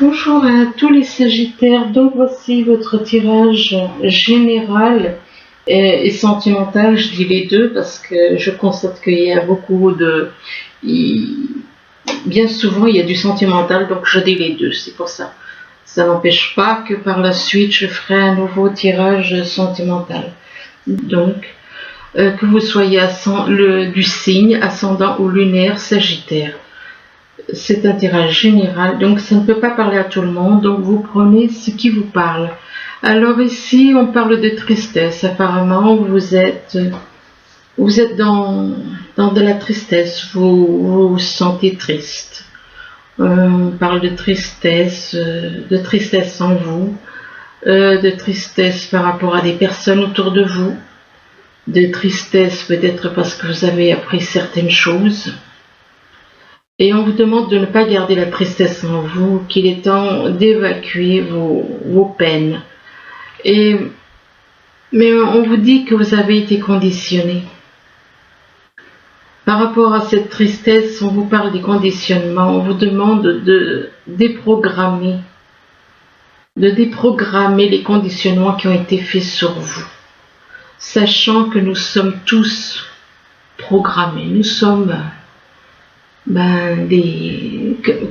Bonjour à tous les Sagittaires, donc voici votre tirage général et sentimental, je dis les deux parce que je constate qu'il y a beaucoup de... Bien souvent il y a du sentimental, donc je dis les deux, c'est pour ça. Ça n'empêche pas que par la suite je ferai un nouveau tirage sentimental. Donc, que vous soyez du signe, ascendant ou lunaire, Sagittaire. C'est un tirage général, donc ça ne peut pas parler à tout le monde, donc vous prenez ce qui vous parle. Alors ici, on parle de tristesse. Apparemment, vous êtes dans de la tristesse, vous vous sentez triste. On parle de tristesse en vous, de tristesse par rapport à des personnes autour de vous, de tristesse peut-être parce que vous avez appris certaines choses. Et on vous demande de ne pas garder la tristesse en vous, qu'il est temps d'évacuer vos peines. Mais on vous dit que vous avez été conditionné. Par rapport à cette tristesse, on vous parle des conditionnements, on vous demande de déprogrammer les conditionnements qui ont été faits sur vous. Sachant que nous sommes tous programmés, nous sommes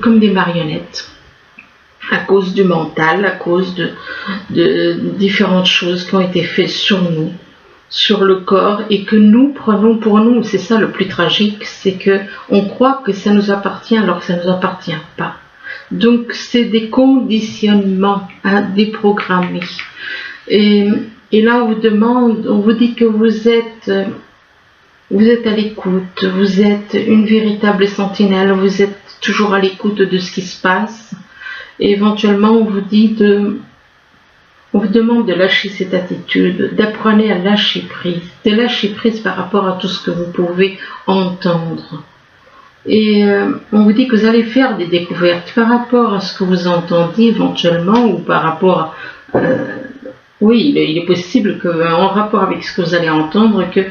comme des marionnettes, à cause du mental, à cause de différentes choses qui ont été faites sur nous, sur le corps, et que nous prenons pour nous. C'est ça le plus tragique, c'est que on croit que ça nous appartient alors que ça ne nous appartient pas. Donc c'est des conditionnements à déprogrammer. Et là on vous dit que vous êtes à l'écoute, vous êtes une véritable sentinelle, vous êtes toujours à l'écoute de ce qui se passe. Et éventuellement, on vous demande de lâcher cette attitude, d'apprenez à lâcher prise par rapport à tout ce que vous pouvez entendre. Et on vous dit que vous allez faire des découvertes par rapport à ce que vous entendez éventuellement, ou par rapport oui, il est possible qu'en rapport avec ce que vous allez entendre, que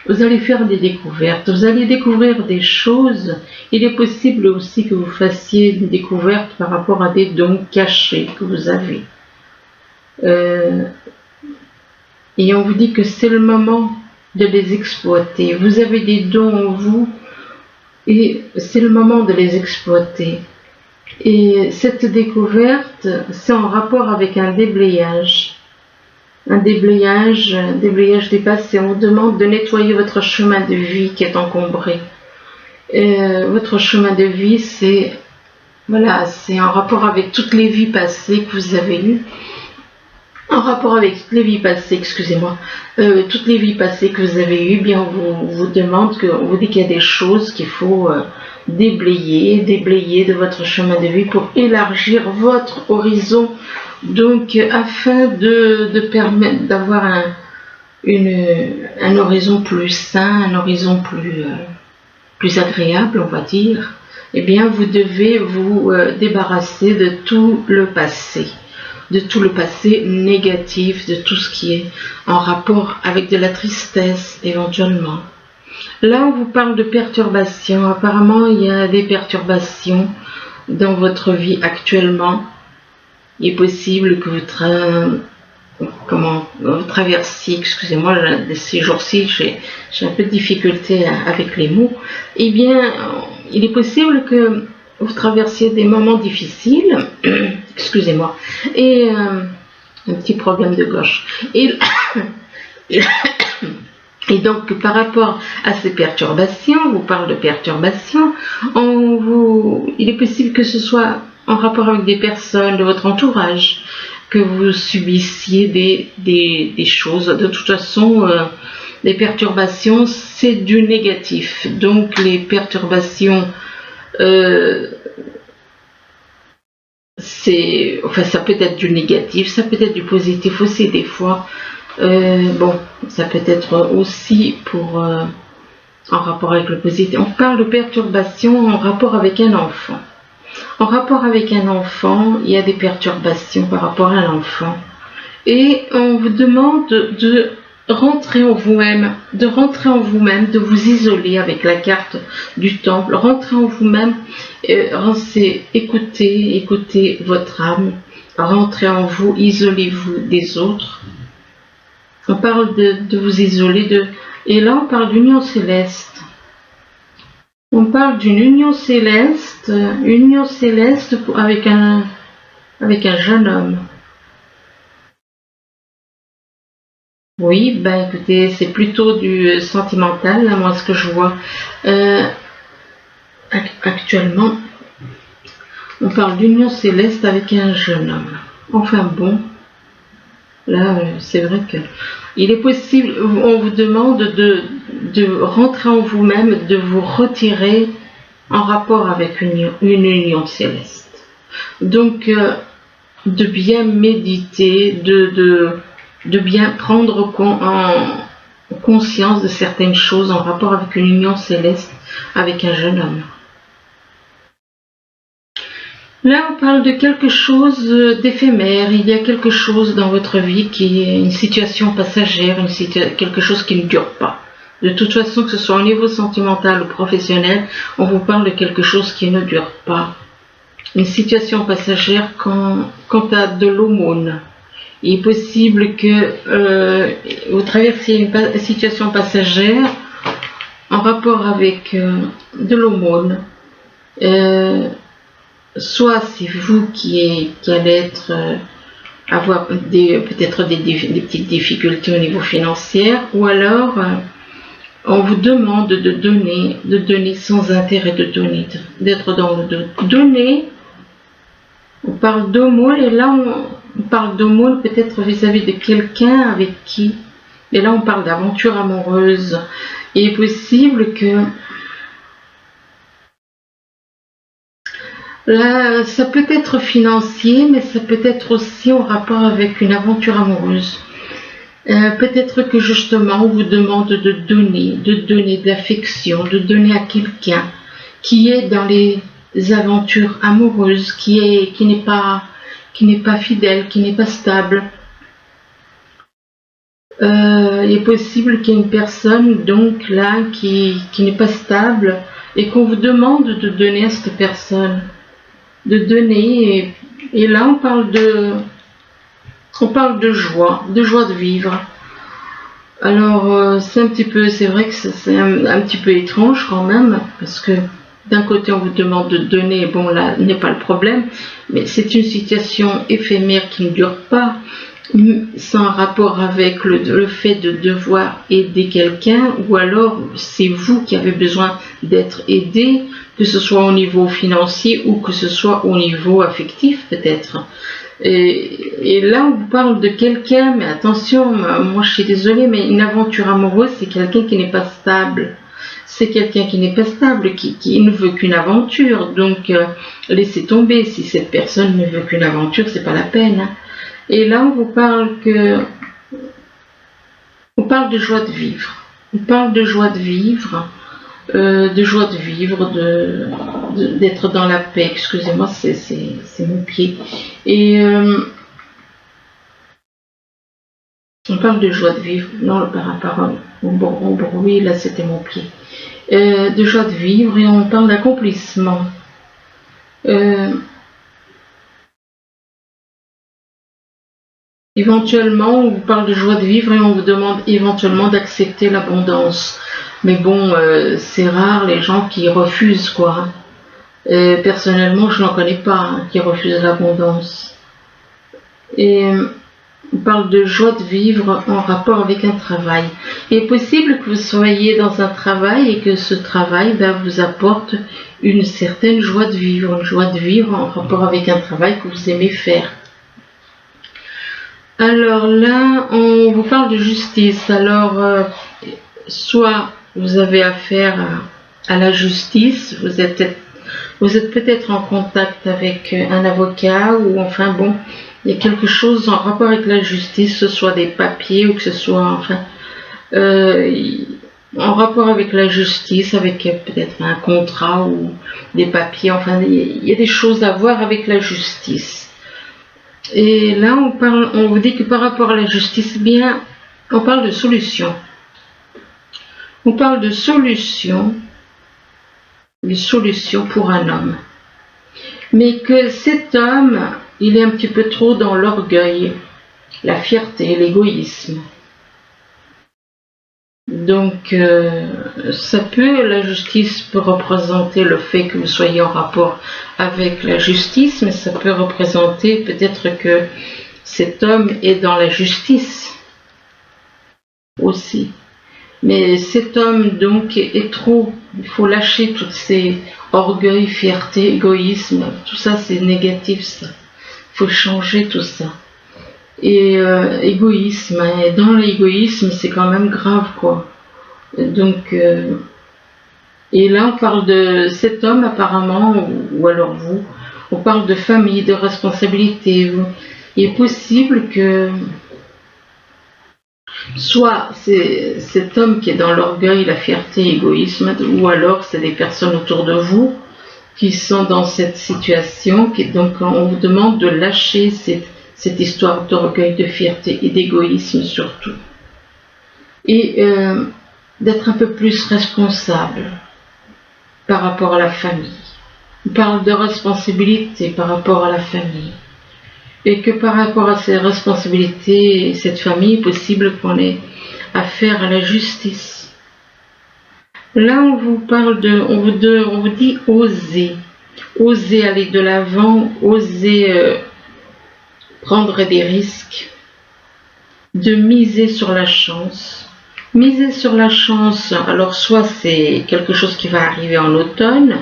vous allez faire des découvertes, vous allez découvrir des choses. Il est possible aussi que vous fassiez des découvertes par rapport à des dons cachés que vous avez. Et on vous dit que c'est le moment de les exploiter. Vous avez des dons en vous et c'est le moment de les exploiter. Et cette découverte, c'est en rapport avec un déblayage. Un déblayage des passés. On vous demande de nettoyer votre chemin de vie qui est encombré. Votre chemin de vie, c'est en rapport avec toutes les vies passées que vous avez eues. En rapport avec toutes les vies passées, excusez-moi, toutes les vies passées que vous avez eues, bien on vous dit qu'il y a des choses qu'il faut déblayer de votre chemin de vie pour élargir votre horizon. Donc, afin de permettre d'avoir un horizon plus sain, un horizon plus agréable, on va dire, eh bien, vous devez vous débarrasser de tout le passé négatif, de tout ce qui est en rapport avec de la tristesse, éventuellement. Là, on vous parle de perturbations. Apparemment, il y a des perturbations dans votre vie actuellement. Il est possible que vous traversiez, excusez-moi, ces jours-ci, j'ai un peu de difficulté avec les mots. Eh bien, il est possible que vous traversiez des moments difficiles, excusez-moi, et un petit problème de gauche. Et donc, par rapport à ces perturbations, on vous parle de perturbations, il est possible que ce soit en rapport avec des personnes de votre entourage, que vous subissiez des choses. De toute façon, les perturbations, c'est du négatif. Donc, les perturbations, ça peut être du négatif, ça peut être du positif aussi des fois. Ça peut être aussi en rapport avec le positif. On parle de perturbations en rapport avec un enfant. En rapport avec un enfant, il y a des perturbations par rapport à l'enfant. Et on vous demande de rentrer en vous-même, de vous isoler avec la carte du temple, rentrer en vous-même, écoutez votre âme, rentrez en vous, isolez-vous des autres. On parle de vous isoler, et là on parle d'union céleste. On parle d'une union céleste avec un jeune homme. Oui, ben écoutez, c'est plutôt du sentimental, là, moi, ce que je vois. Actuellement, on parle d'union céleste avec un jeune homme. Enfin bon, là, c'est vrai que il est possible, on vous demande de rentrer en vous-même, de vous retirer en rapport avec une union céleste. Donc, de bien méditer, de bien prendre conscience de certaines choses en rapport avec une union céleste avec un jeune homme. Là, on parle de quelque chose d'éphémère. Il y a quelque chose dans votre vie qui est une situation passagère, quelque chose qui ne dure pas. De toute façon, que ce soit au niveau sentimental ou professionnel, on vous parle de quelque chose qui ne dure pas. Une situation passagère quant à de l'aumône. Il est possible que vous traversiez une situation passagère en rapport avec de l'aumône. Soit c'est vous qui allez avoir peut-être des petites difficultés au niveau financier, ou alors on vous demande de donner sans intérêt, d'être dans le donner. On parle d'aumône, et là on parle d'aumône peut-être vis-à-vis de quelqu'un avec qui, et là on parle d'aventure amoureuse. Il est possible que là, ça peut être financier, mais ça peut être aussi en rapport avec une aventure amoureuse. Peut-être que justement on vous demande de donner de l'affection, de donner à quelqu'un qui est dans les aventures amoureuses, qui n'est pas fidèle, qui n'est pas stable. Il est possible qu'il y ait une personne donc là qui n'est pas stable et qu'on vous demande de donner à cette personne, de donner, et là on parle de joie de vivre. Alors c'est vrai que c'est un petit peu étrange quand même, parce que d'un côté on vous demande de donner, bon là n'est pas le problème, mais c'est une situation éphémère qui ne dure pas, sans rapport avec le fait de devoir aider quelqu'un, ou alors c'est vous qui avez besoin d'être aidé, que ce soit au niveau financier ou que ce soit au niveau affectif peut-être. Et là on vous parle de quelqu'un, mais attention, moi je suis désolée, mais une aventure amoureuse c'est quelqu'un qui n'est pas stable. C'est quelqu'un qui n'est pas stable, qui ne veut qu'une aventure. Donc laissez tomber, si cette personne ne veut qu'une aventure, c'est pas la peine. Et là on vous parle on parle de joie de vivre. On parle de joie de vivre, d'être dans la paix. Excusez-moi, c'est mon pied. Et on parle de joie de vivre, non, par rapport au bruit, là c'était mon pied. De joie de vivre, et on parle d'accomplissement. Éventuellement, on vous parle de joie de vivre et on vous demande éventuellement d'accepter l'abondance. Mais bon, c'est rare les gens qui refusent, quoi. Personnellement, je n'en connais pas qui refusent l'abondance. Et on parle de joie de vivre en rapport avec un travail. Il est possible que vous soyez dans un travail et que ce travail vous apporte une certaine joie de vivre en rapport avec un travail que vous aimez faire. Alors là, on vous parle de justice. Alors, soit vous avez affaire à la justice, vous êtes peut-être en contact avec un avocat, ou enfin bon, il y a quelque chose en rapport avec la justice, que ce soit des papiers ou que ce soit en rapport avec la justice, avec peut-être un contrat ou des papiers, enfin il y a des choses à voir avec la justice. Et là on vous dit que par rapport à la justice, bien On parle de solution. On parle de solution pour un homme. Mais que cet homme, il est un petit peu trop dans l'orgueil, la fierté, l'égoïsme. Donc, la justice peut représenter le fait que vous soyez en rapport avec la justice, mais ça peut représenter peut-être que cet homme est dans la justice aussi. Mais cet homme donc est trop, il faut lâcher toutes ces orgueil, fierté, égoïsme, tout ça c'est négatif ça. Il faut changer tout ça. Et égoïsme, et dans l'égoïsme c'est quand même grave quoi. Donc, et là on parle de cet homme apparemment, ou alors vous, on parle de famille, de responsabilité. Il est possible que soit c'est cet homme qui est dans l'orgueil, la fierté, l'égoïsme, ou alors c'est des personnes autour de vous qui sont dans cette situation, donc on vous demande de lâcher cette histoire d'orgueil, de fierté et d'égoïsme surtout. Et d'être un peu plus responsable par rapport à la famille. On parle de responsabilité par rapport à la famille. Et que par rapport à ces responsabilités, cette famille, il est possible qu'on ait affaire à la justice. Là, on vous parle on vous dit oser. Oser aller de l'avant, oser prendre des risques, de miser sur la chance. Miser sur la chance, alors soit c'est quelque chose qui va arriver en automne,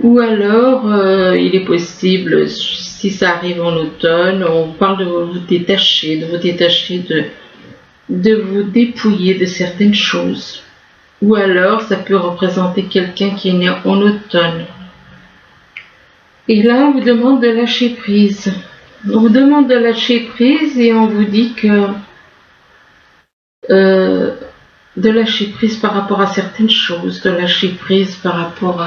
ou alors il est possible, si ça arrive en automne, on parle de vous détacher, de vous dépouiller de certaines choses. Ou alors ça peut représenter quelqu'un qui est né en automne. Et là on vous demande de lâcher prise. On vous demande de lâcher prise et on vous dit que de lâcher prise par rapport à certaines choses, de lâcher prise par rapport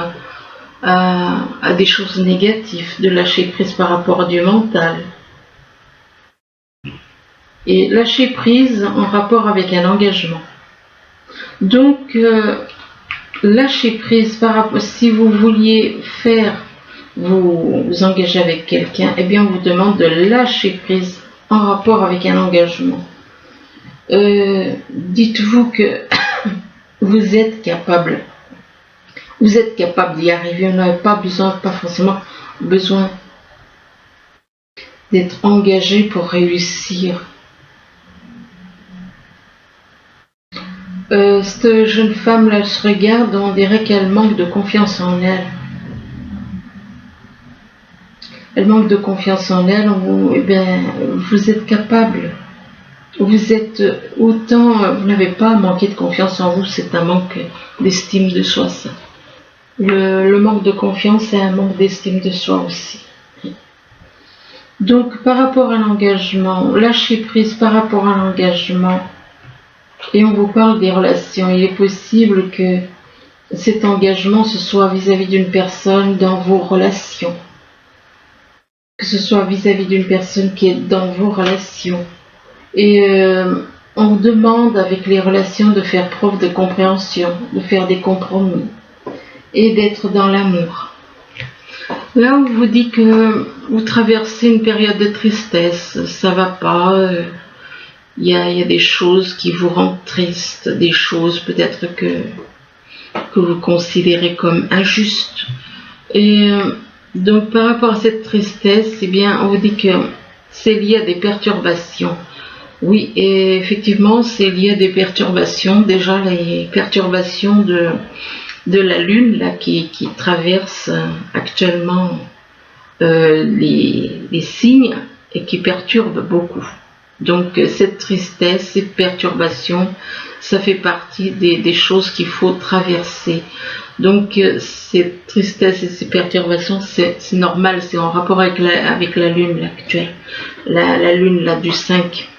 à des choses négatives, de lâcher prise par rapport à du mental. Et lâcher prise en rapport avec un engagement. Donc, lâcher prise par rapport, si vous vouliez vous engager avec quelqu'un, eh bien on vous demande de lâcher prise en rapport avec un engagement. Dites-vous que vous êtes capable. Vous êtes capable d'y arriver. On n'a pas forcément besoin d'être engagé pour réussir. Cette jeune femme là, elle se regarde, on dirait qu'elle manque de confiance en elle. Elle manque de confiance en elle. Vous êtes capable. Vous êtes autant, vous n'avez pas manqué de confiance en vous, c'est un manque d'estime de soi, ça. Le manque de confiance, c'est un manque d'estime de soi aussi. Donc, par rapport à l'engagement, lâcher prise par rapport à l'engagement, et on vous parle des relations, il est possible que cet engagement, ce soit vis-à-vis d'une personne dans vos relations, que ce soit vis-à-vis d'une personne qui est dans vos relations. Et on vous demande avec les relations de faire preuve de compréhension, de faire des compromis et d'être dans l'amour. Là, on vous dit que vous traversez une période de tristesse, ça va pas, il y a des choses qui vous rendent triste, des choses peut-être que vous considérez comme injustes. Et donc par rapport à cette tristesse, eh bien, on vous dit que c'est lié à des perturbations. Oui, et effectivement, c'est lié à des perturbations. Déjà, les perturbations de la Lune là, qui traverse actuellement les signes et qui perturbe beaucoup. Donc, cette tristesse, cette perturbation, ça fait partie des choses qu'il faut traverser. Donc, cette tristesse et ces perturbations, c'est normal, c'est en rapport avec la Lune là, actuelle. La Lune là, du 5.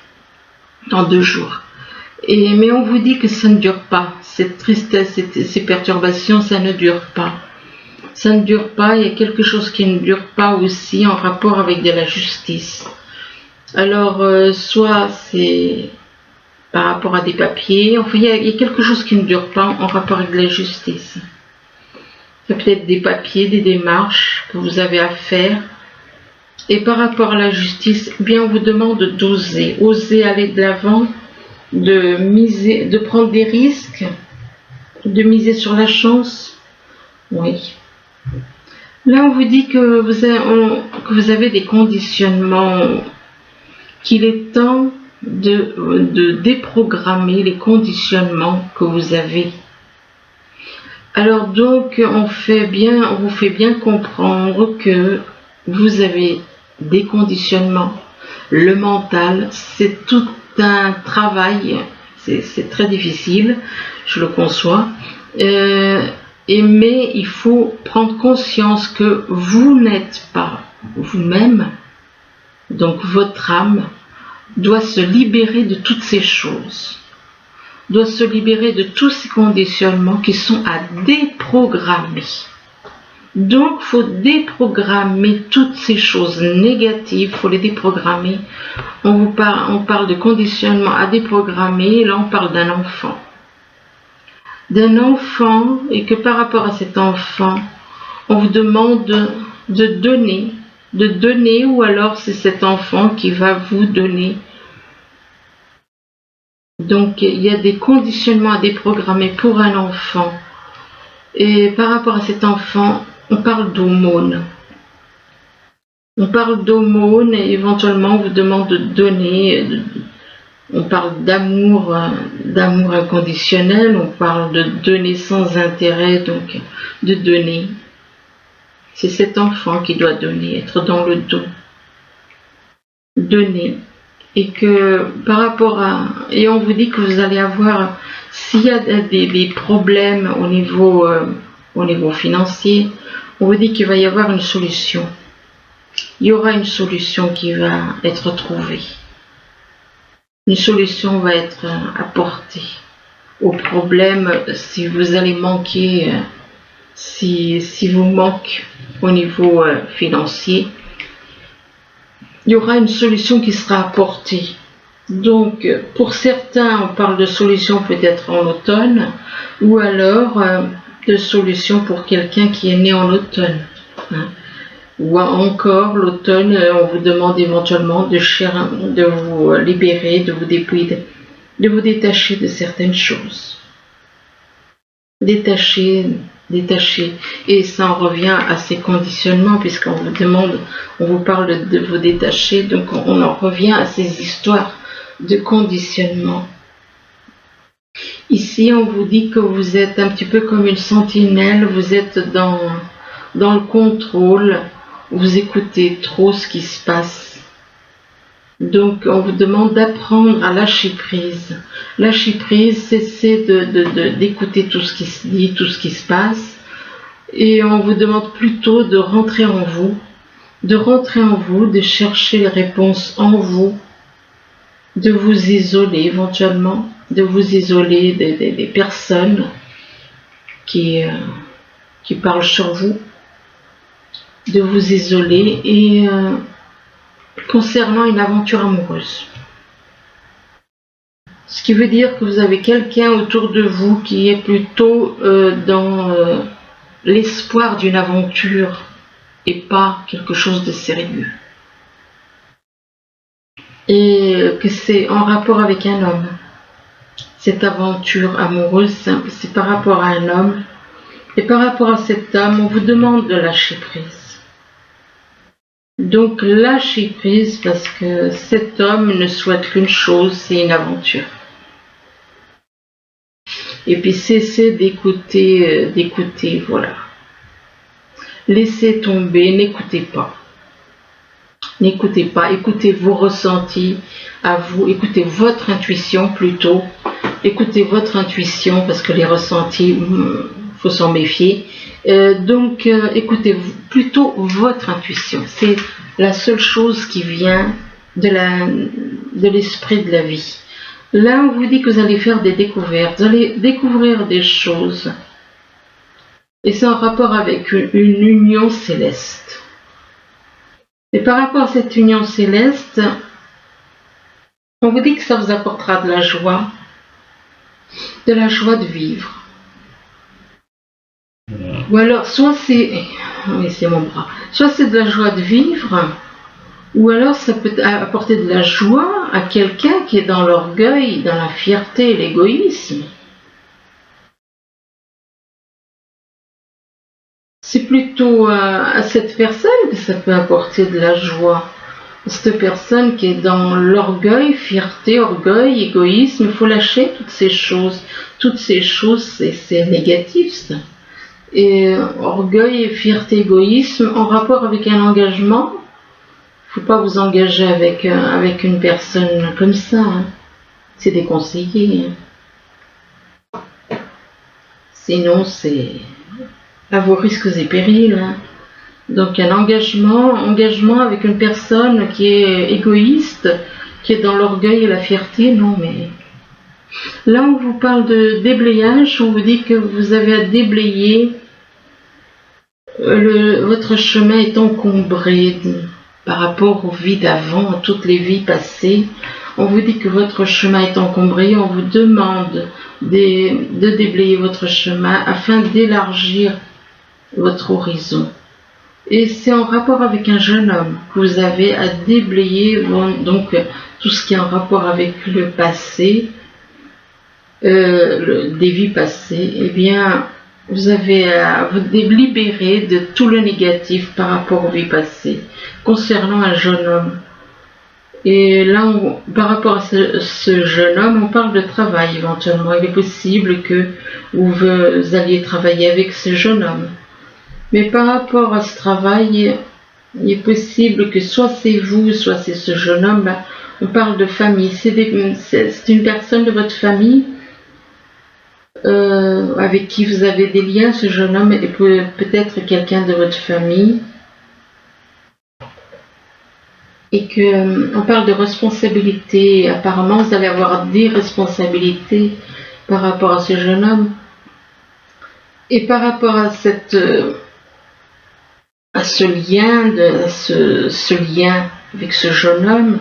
Dans 2 jours. Mais on vous dit que ça ne dure pas. Cette tristesse, ces perturbations, ça ne dure pas. Ça ne dure pas. Il y a quelque chose qui ne dure pas aussi en rapport avec de la justice. Alors, soit c'est par rapport à des papiers. Enfin, il y a quelque chose qui ne dure pas en rapport avec la justice. Il y a peut-être des papiers, des démarches que vous avez à faire. Et par rapport à la justice, eh bien, on vous demande d'oser, oser aller de l'avant, de prendre des risques, de miser sur la chance. Oui. Là, on vous dit que vous avez des conditionnements, qu'il est temps de déprogrammer les conditionnements que vous avez. Alors donc, on vous fait bien comprendre que vous avez des conditionnements. Le mental, c'est tout un travail, c'est très difficile, je le conçois. Mais il faut prendre conscience que vous n'êtes pas vous-même, donc votre âme doit se libérer de toutes ces choses, doit se libérer de tous ces conditionnements qui sont à déprogrammer. Donc, il faut déprogrammer toutes ces choses négatives, il faut les déprogrammer. On parle de conditionnement à déprogrammer, là on parle d'un enfant. Et que par rapport à cet enfant, on vous demande de donner, ou alors c'est cet enfant qui va vous donner. Donc il y a des conditionnements à déprogrammer pour un enfant. Et par rapport à cet enfant, on parle d'aumône. On parle d'aumône et éventuellement on vous demande de donner. On parle d'amour inconditionnel, on parle de donner sans intérêt, donc de donner. C'est cet enfant qui doit donner, être dans le don. Donner. Et que par rapport à... Et on vous dit que vous allez avoir, s'il y a des problèmes au niveau financier, on vous dit qu'il va y avoir une solution. Il y aura une solution qui va être trouvée. Une solution va être apportée au problème si vous allez manquer, si vous manquez au niveau financier. Il y aura une solution qui sera apportée. Donc, pour certains, on parle de solution peut-être en automne, ou alors de solution pour quelqu'un qui est né en automne. Hein. Ou encore, l'automne, on vous demande éventuellement de vous libérer, de vous détacher de certaines choses. Détacher. Et ça en revient à ces conditionnements, puisqu'on vous demande, on vous parle de vous détacher, donc on en revient à ces histoires de conditionnement. Ici, on vous dit que vous êtes un petit peu comme une sentinelle, vous êtes dans le contrôle, vous écoutez trop ce qui se passe. Donc, on vous demande d'apprendre à lâcher prise. Lâcher prise, c'est d'écouter tout ce qui se dit, tout ce qui se passe. Et on vous demande plutôt de rentrer en vous, de chercher les réponses en vous, de vous isoler éventuellement, de vous isoler des personnes qui parlent sur vous, de vous isoler et concernant une aventure amoureuse. Ce qui veut dire que vous avez quelqu'un autour de vous qui est plutôt dans l'espoir d'une aventure et pas quelque chose de sérieux. Et que c'est en rapport avec un homme. Cette aventure amoureuse, c'est par rapport à un homme. Et par rapport à cet homme, on vous demande de lâcher prise. Donc lâchez prise parce que cet homme ne souhaite qu'une chose, c'est une aventure. Et puis cessez d'écouter, voilà. Laissez tomber, n'écoutez pas. N'écoutez pas, écoutez vos ressentis à vous, écoutez votre intuition plutôt. Écoutez votre intuition parce que les ressentis, faut s'en méfier. Donc écoutez plutôt votre intuition. C'est la seule chose qui vient de l'esprit de la vie. Là, on vous dit que vous allez faire des découvertes, vous allez découvrir des choses. Et c'est en rapport avec une union céleste. Et par rapport à cette union céleste, On vous dit que ça vous apportera de la joie de vivre. Ou alors, soit c'est... Oui, c'est mon bras. Soit c'est de la joie de vivre, ou alors ça peut apporter de la joie à quelqu'un qui est dans l'orgueil, dans la fierté et l'égoïsme. C'est plutôt à cette personne que ça peut apporter de la joie. Cette personne qui est dans l'orgueil, fierté, orgueil, égoïsme, il faut lâcher toutes ces choses. Toutes ces choses, c'est négatif, ça. Et orgueil, fierté, égoïsme, en rapport avec un engagement, il ne faut pas vous engager avec une personne comme ça. Hein. C'est déconseillé. Hein. Sinon, c'est à vos risques et périls. Hein. Donc un engagement avec une personne qui est égoïste, qui est dans l'orgueil et la fierté, non mais... Là on vous parle de déblayage, on vous dit que vous avez à déblayer, votre chemin est encombré par rapport aux vies d'avant, à toutes les vies passées. On vous dit que votre chemin est encombré, on vous demande de déblayer votre chemin afin d'élargir votre horizon. Et c'est en rapport avec un jeune homme que vous avez à déblayer donc tout ce qui est en rapport avec le passé, des vies passées. Eh bien, vous avez à vous libérer de tout le négatif par rapport aux vies passées concernant un jeune homme. Et là, par rapport à ce jeune homme, on parle de travail éventuellement. Il est possible que vous alliez travailler avec ce jeune homme. Mais par rapport à ce travail, il est possible que soit c'est vous, soit c'est ce jeune homme. On parle de famille. C'est une personne de votre famille avec qui vous avez des liens. Ce jeune homme est peut-être quelqu'un de votre famille. Et qu'on parle de responsabilité. Apparemment, vous allez avoir des responsabilités par rapport à ce jeune homme. Et par rapport à ce lien avec ce jeune homme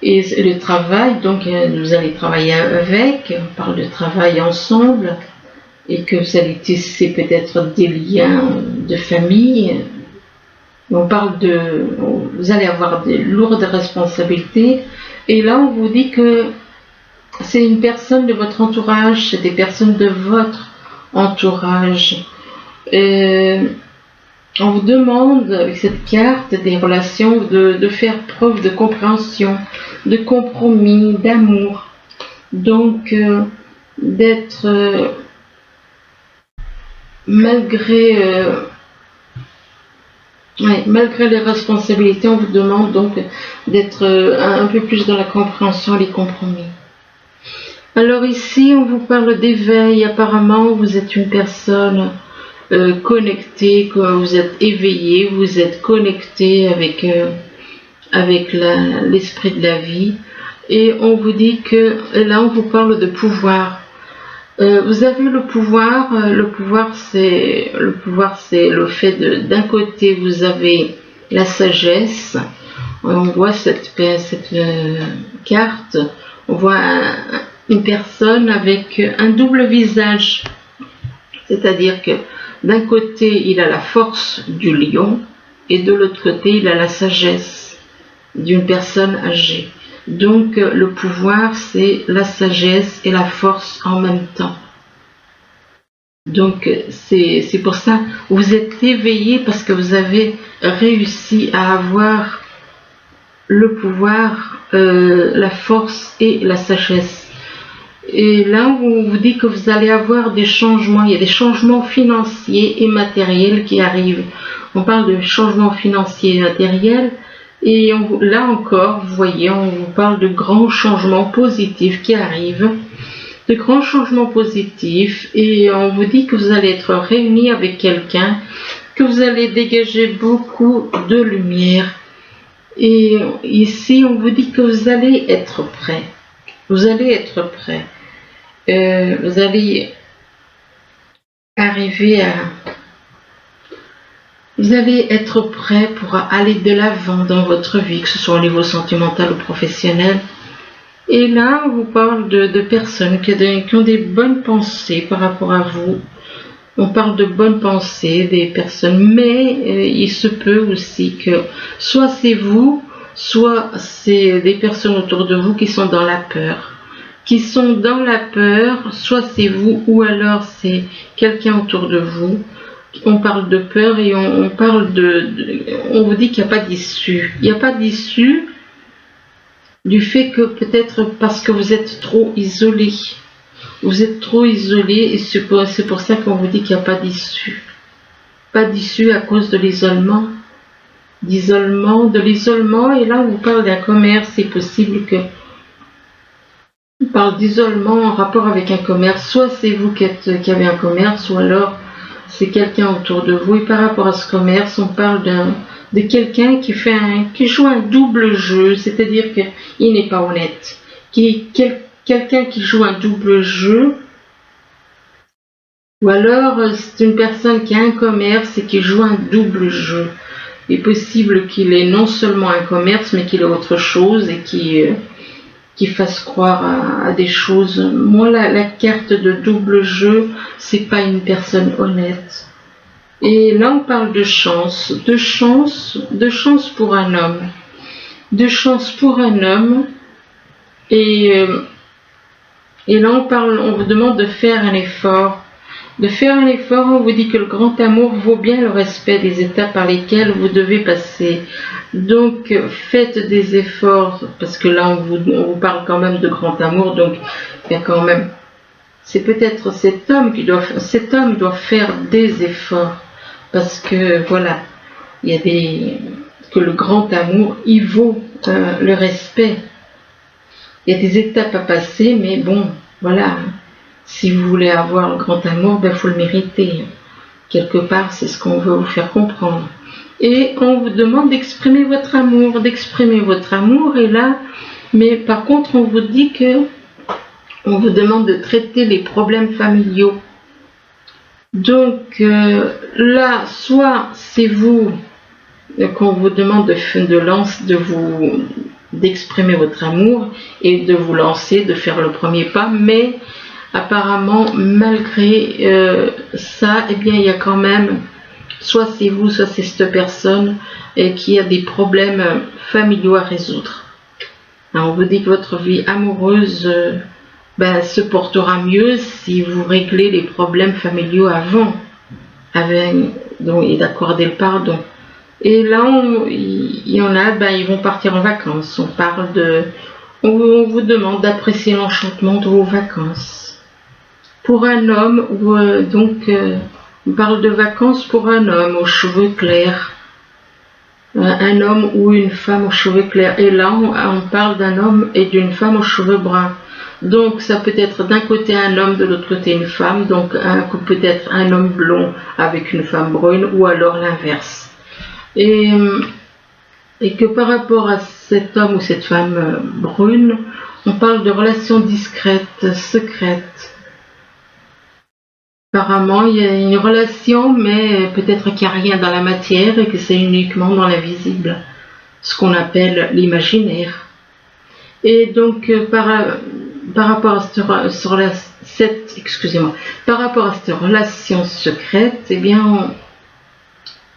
et le travail, donc vous allez travailler avec, on parle de travail ensemble et que vous allez tisser peut-être des liens de famille. On parle vous allez avoir des lourdes responsabilités et là on vous dit que c'est une personne de votre entourage, c'est des personnes de votre entourage. On vous demande, avec cette carte des relations, de faire preuve de compréhension, de compromis, d'amour. Donc, d'être, malgré les responsabilités, on vous demande donc d'être un peu plus dans la compréhension et les compromis. Alors ici, on vous parle d'éveil. Apparemment, vous êtes une personne... connecté, vous êtes éveillé, vous êtes connecté avec l'esprit de la vie et on vous dit que là on vous parle de pouvoir. Vous avez le pouvoir c'est le fait d'un côté vous avez la sagesse, on voit cette carte, on voit une personne avec un double visage, c'est-à-dire que d'un côté, il a la force du lion et de l'autre côté, il a la sagesse d'une personne âgée. Donc, le pouvoir, c'est la sagesse et la force en même temps. Donc, c'est pour ça, vous êtes éveillé parce que vous avez réussi à avoir le pouvoir, la force et la sagesse. Et là, on vous dit que vous allez avoir des changements. Il y a des changements financiers et matériels qui arrivent. On parle de changements financiers et matériels. Et là encore, vous voyez, on vous parle de grands changements positifs qui arrivent. De grands changements positifs. Et on vous dit que vous allez être réunis avec quelqu'un, que vous allez dégager beaucoup de lumière. Et ici, on vous dit que vous allez être prêt. Vous allez être prêt. Vous allez arriver à... Vous allez être prêt pour aller de l'avant dans votre vie, que ce soit au niveau sentimental ou professionnel. Et là, on vous parle de personnes qui ont des bonnes pensées par rapport à vous. On parle de bonnes pensées des personnes, mais il se peut aussi que soit c'est vous, soit c'est des personnes autour de vous qui sont dans la peur. Soit c'est vous ou alors c'est quelqu'un autour de vous. On parle de peur et on vous dit qu'il n'y a pas d'issue. Il n'y a pas d'issue du fait que peut-être parce que vous êtes trop isolé. Vous êtes trop isolé et c'est pour ça qu'on vous dit qu'il n'y a pas d'issue. Pas d'issue à cause de l'isolement. De l'isolement, et là on vous parle d'un commerce, c'est possible que on parle d'isolement en rapport avec un commerce, soit c'est vous qui avez un commerce, ou alors c'est quelqu'un autour de vous, et par rapport à ce commerce, on parle de quelqu'un qui joue un double jeu, c'est-à-dire qu'il n'est pas honnête, quelqu'un qui joue un double jeu, ou alors c'est une personne qui a un commerce et qui joue un double jeu. Il est possible qu'il ait non seulement un commerce, mais qu'il ait autre chose et qui fasse croire à des choses. Moi, la carte de double jeu, c'est pas une personne honnête. Et là, on parle de chance pour un homme. De chance pour un homme. Et là, on vous demande de faire un effort. On vous dit que le grand amour vaut bien le respect des étapes par lesquelles vous devez passer. Donc, faites des efforts, parce que là, on vous parle quand même de grand amour, donc il y a quand même... C'est peut-être cet homme doit faire des efforts, parce que, voilà, il y a que le grand amour, il vaut le respect. Il y a des étapes à passer, mais bon, voilà... Si vous voulez avoir le grand amour, il faut le mériter. Quelque part, c'est ce qu'on veut vous faire comprendre. Et on vous demande d'exprimer votre amour, et là, mais par contre, on vous dit que on vous demande de traiter les problèmes familiaux. Donc là, soit c'est vous qu'on vous demande d'exprimer votre amour et de vous lancer, de faire le premier pas, mais apparemment, malgré ça, eh bien, il y a quand même, soit c'est vous, soit c'est cette personne qui a des problèmes familiaux à résoudre. Alors, on vous dit que votre vie amoureuse se portera mieux si vous réglez les problèmes familiaux avant, et d'accorder le pardon. Et là, il y en a, ils vont partir en vacances. On vous demande d'apprécier l'enchantement de vos vacances. Pour un homme, on parle de vacances pour un homme aux cheveux clairs. Un homme ou une femme aux cheveux clairs. Et là, on parle d'un homme et d'une femme aux cheveux bruns. Donc, ça peut être d'un côté un homme, de l'autre côté une femme. Donc, peut-être un homme blond avec une femme brune, ou alors l'inverse. Et que par rapport à cet homme ou cette femme brune, on parle de relations discrètes, secrètes. Apparemment, il y a une relation, mais peut-être qu'il n'y a rien dans la matière et que c'est uniquement dans l'invisible, ce qu'on appelle l'imaginaire. Et donc, par rapport à cette relation secrète, eh bien,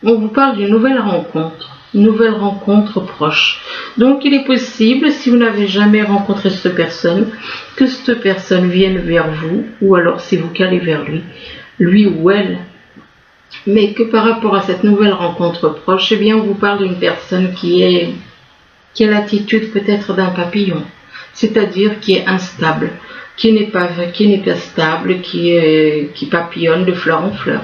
on vous parle d'une nouvelle rencontre proche. Donc, il est possible, si vous n'avez jamais rencontré cette personne, que cette personne vienne vers vous, ou alors c'est vous qui allez vers lui ou elle. Mais que par rapport à cette nouvelle rencontre proche, eh bien, on vous parle d'une personne qui a l'attitude peut-être d'un papillon, c'est-à-dire qui est instable, qui n'est pas stable, qui papillonne de fleur en fleur.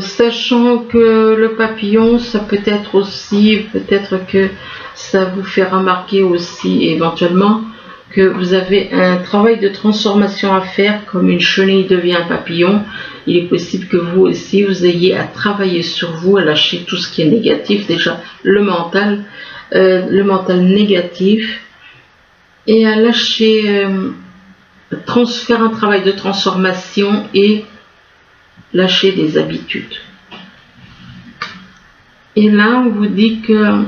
Sachant que le papillon, ça peut-être que ça vous fait remarquer aussi éventuellement que vous avez un travail de transformation à faire, comme une chenille devient un papillon. Il est possible que vous aussi, vous ayez à travailler sur vous, à lâcher tout ce qui est négatif, déjà le mental négatif, et à lâcher, faire un travail de transformation et lâcher des habitudes. Et là, on vous dit que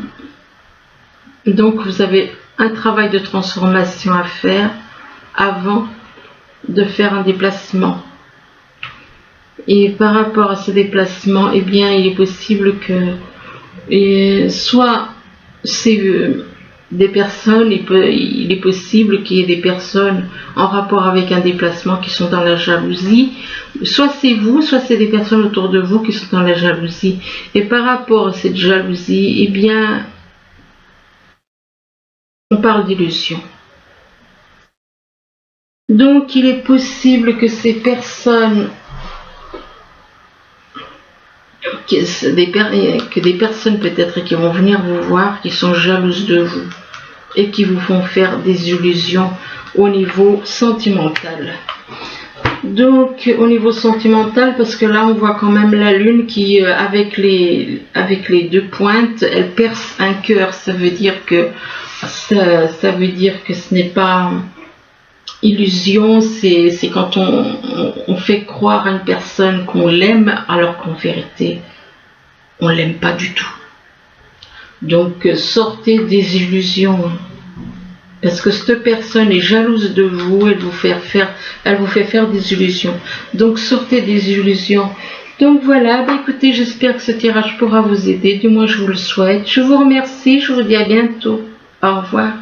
donc vous avez un travail de transformation à faire avant de faire un déplacement. Et par rapport à ce déplacement, eh bien, il est possible que soit c'est des personnes, il est possible qu'il y ait des personnes en rapport avec un déplacement qui sont dans la jalousie, soit c'est vous, soit c'est des personnes autour de vous qui sont dans la jalousie. Et par rapport à cette jalousie, eh bien, on parle d'illusion. Donc il est possible que ces personnes, que des personnes peut-être qui vont venir vous voir, qui sont jalouses de vous et qui vous font faire des illusions au niveau sentimental. Donc au niveau sentimental, parce que là on voit quand même la lune qui avec les deux pointes, elle perce un cœur. Ça veut dire que ce n'est pas illusion, c'est quand on fait croire à une personne qu'on l'aime alors qu'en vérité on l'aime pas du tout. Donc sortez des illusions, parce que cette personne est jalouse de vous, elle vous fait faire des illusions. Donc sortez des illusions. Donc voilà, écoutez, j'espère que ce tirage pourra vous aider, du moins je vous le souhaite. Je vous remercie, je vous dis à bientôt. Au revoir.